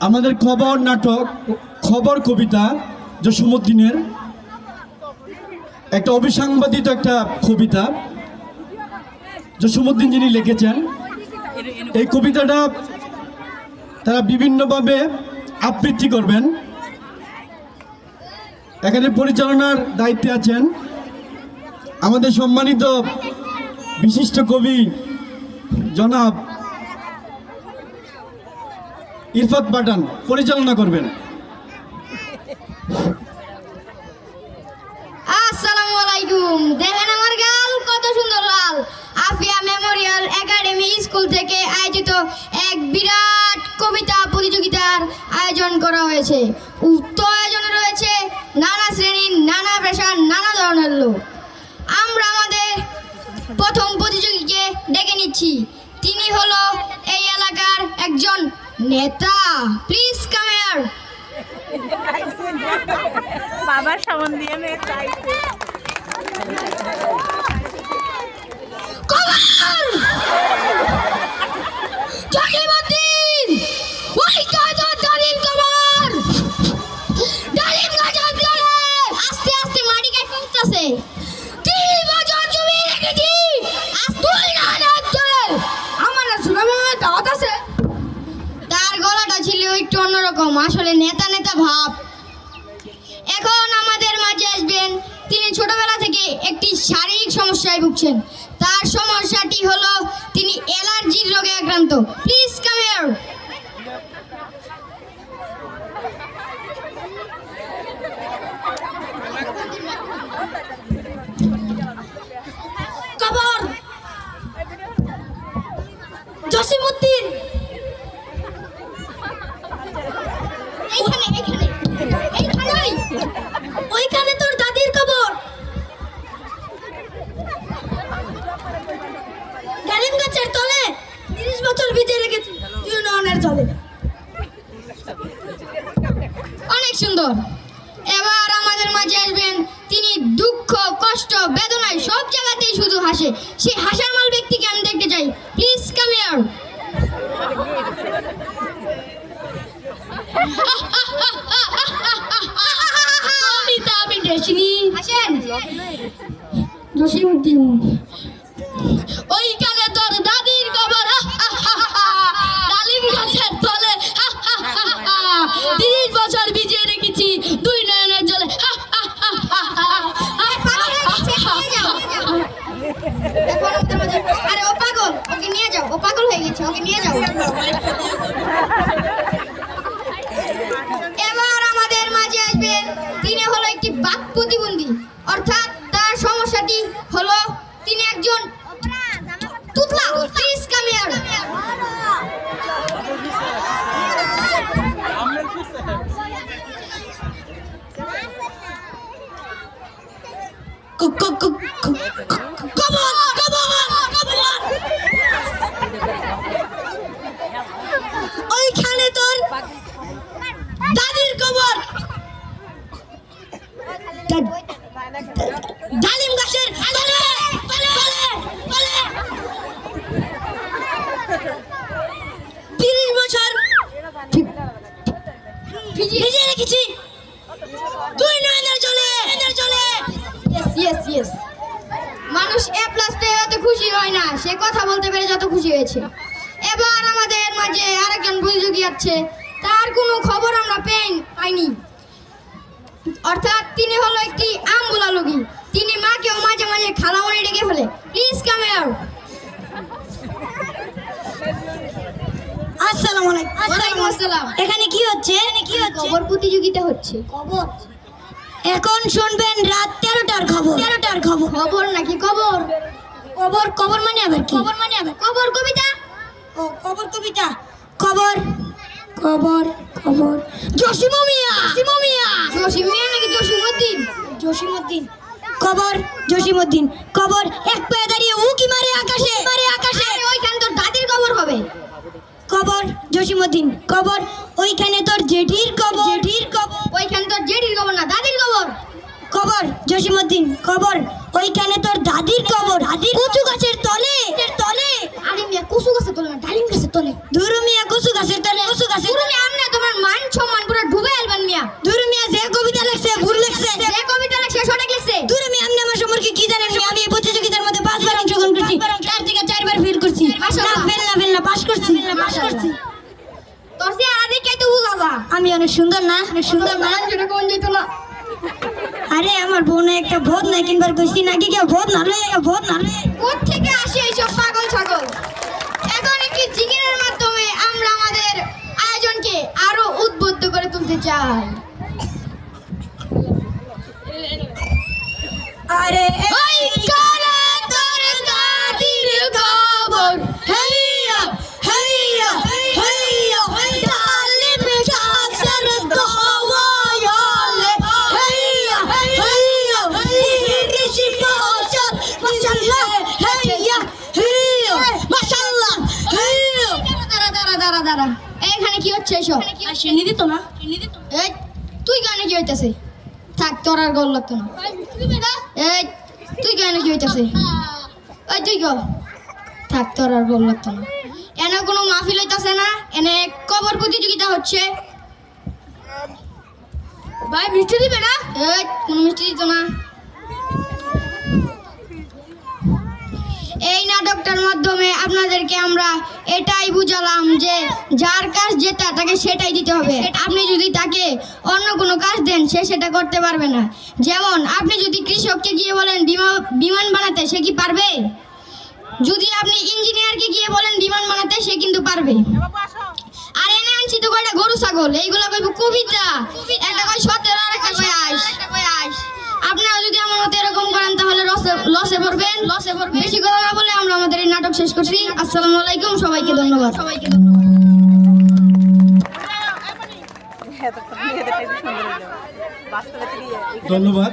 আমাদের খবর নাটক, খবর কবিতা জসীমউদ্দিনের একটা অবিসংবাদিত একটা কবিতা জসীমউদ্দিন যিনি লিখেছেন। এই কবিতাটা তারা বিভিন্নভাবে আবৃত্তি করবেন। এখানে পরিচালনার দায়িত্বে আছেন আমাদের সম্মানিত বিশিষ্ট কবি জনাব ইরফাত পাঠান পরিচালনা করবেন। আসসালামু আলাইকুম। দেখেন আমার গাল কত সুন্দর লাল। আফিয়া মেমোরিয়াল একাডেমি স্কুল থেকে আয়োজিত এক বিরাট কবিতা প্রতিযোগিতার আয়োজন করা হয়েছে। উক্ত আয়োজনে রয়েছে নানা শ্রেণীর, নানা পেশার, নানা ধরনের লোক। আমরা আমাদের প্রথম প্রতিযোগীকে ডেকে নিচ্ছি। তিনি হলো এই এলাকার একজন নেতা। Please come here. বাবার সামন দিয়ে মেয়ে চাইছে। জসীমউদ্দিন, ওই কাজর দাদির কবর। ডালিম গাছের তলে আস্তে আস্তে মাটি গায়ে পৌঁছাছে। 30 বছর জমি রেখেছি, আজ তুই না চলে আমার না সুনামে দাওয়াত আছে। তার গলাটা ছিল একটু অন্যরকম, আসলে নেতা নেতা ভাব। এখন আমাদের মাঝে আসবেন তিনি ছোটবেলা থেকে একটি শারীরিক সমস্যায় ভুগছেন। তার সমস্যাটি হলো তিনি অ্যালার্জির রোগে আক্রান্ত। Please come here. কবর জসীমউদ্দিন, এইখানে এইখানে এইখানেই, ওইখানে তোর দাদির কবর। ডালিম গাছের তলে 30 বছর ভিজে রেখেছি ইউনিয়নের জলে। অনেক সুন্দর। এবার আমাদের মাঝে আসবেন তিনি দুঃখ, কষ্ট, বেদনায় সব জায়গাতেই শুধু হাসে। সেই হাসার মাল ব্যক্তিকে আমি দেখতে চাই। Please come here. আমি দেখিনি। হাসেন। জসীমউদ্দিন, ওইখানে তোর দাদির কবর। ডালিম গাছের তলে 30 বছর ভিজিয়ে রেখেছি দুই নয়নের জলে। আরে ও পাগল, ওকে নিয়ে যাও। ও পাগল হয়ে গেছে, ওকে নিয়ে যাও। এবার আমাদের মাঝে আসবেন তিনি হলো একটি বাক প্রতিবন্ধী, অর্থাৎ তার সমস্যাটি হলো তিনি একজন তুতলা। Please come here. ওইখানে তোর দাদির কবর। ডালিম গাছের তলে 30 বছর ভিজে রেখেছি তুই নয়নের জলে। Yes yes. মানুষ A+ পেয়ে অত খুশি হয় না, সে কথা বলতে পেরে যত খুশি হয়েছে। এবার আমাদের মাঝে আরেকজন প্রতিযোগী আছে, তার কোনো খবর আমরা পাইনি। অর্থাৎ তিনি হলো একটি আমবুলা রোগী। তিনি মাকেও মাঝে মাঝে খালামণি ডেকে ফেলে। Please come here. আসসালামু আলাইকুম। ওয়ালাইকুম আসসালাম। এখানে কি হচ্ছে? খবর প্রতিযোগিতা হচ্ছে। খবর? এখন শুনবেন রাত 13টার খবর। খবর নাকি কবর? কবর মানে আবার কি? কবর কবিতা। ও কবর কবিতা। খবর জসিম মিয়া নাকি জসীমউদ্দিন? খবর জসীমউদ্দিন। খবর এক পায়ে দাঁড়িয়ে উকি মারে আকাশে। ওইখানে তোর দাদির কবর হবে। খবর জসীমউদ্দিন। খবর ওইখানে তোর জেঠির কবর। ওইখানে তোর জেঠির কবর না, দাদির কবর। খবর জসীমউদ্দিন। খবর ওইখানে তোর দাদির কবর। কচু গাছের তলে। আরে মিয়া কচু গাছের তলে না, ডালিম গাছের তলে। ধুরু মিয়া কচু গাছের তলে। আমনে তোমার আমি অনেক সুন্দর না? অনেক সুন্দর না? যেটা কোন যেত না। আরে আমার বোনে একটা ভোট নাই কিনবার কইছি নাকি কেউ ভোট না লয়ে কোথা থেকে আসে এইসব পাগল ছাগল? এখন একটি জিগিরের মাধ্যমে আমরা আমাদের আয়োজনকে আরো উদ্বুদ্ধ করে তুলতে চাই। আরে ওই কালা তোর কাদির খবর হেইয়া হেইয়া হেইয়া তালিম শাসর দওয়ায়ালে হেইয়া হেইয়া ঋষি বশর মাশাআল্লাহ হেইয়া হেইয়া মাশাআল্লাহ হেইয়া দাঁড়া এখানে কি হচ্ছে এসব? চিনি দিত না এই তুই গানে কি হইতাছে? থাক তোর আর গল লাগতো না। এই তুই গানে কি হইতাছে? ওই তুই গো থাক তোর আর গল লাগতো না। এনে কোনো মাহফিল হইতাছে না, এনে কবর প্রতিযোগিতা হচ্ছে। ভাই মিষ্টি দিবে না? এই কোনো মিষ্টি দিত না। এই নাটকটার মাধ্যমে আপনাদেরকে আমরা এটাই বুঝালাম যে যার কাজ যেটা তাকে সেটাই দিতে হবে। আপনি যদি তাকে অন্য কোনো কাজ দেন সে সেটা করতে পারবে না। যেমন আপনি যদি কৃষককে গিয়ে বলেন বিমান বানাতে, সে কি পারবে? যদি আপনি ইঞ্জিনিয়ারকে গিয়ে বলেন বিমান বানাতে, সে কিন্তু পারবে। আর এনে আনছি তো কয়টা গরু ছাগল, এইগুলো কইব কবিতা, একটা কয় 17 আর একটা কয় 28। আপনারা যদি আমার মতো এরকম করেন তাহলে লসে পড়বেন। বেশি কথা না বলে আমরা আমাদের এই নাটক শেষ করছি। আসসালামু আলাইকুম, সবাইকে ধন্যবাদ। এতক্ষণ মেয়েদের সুন্দর হয়ে যাবে বাস্তবে থেকে ধন্যবাদ।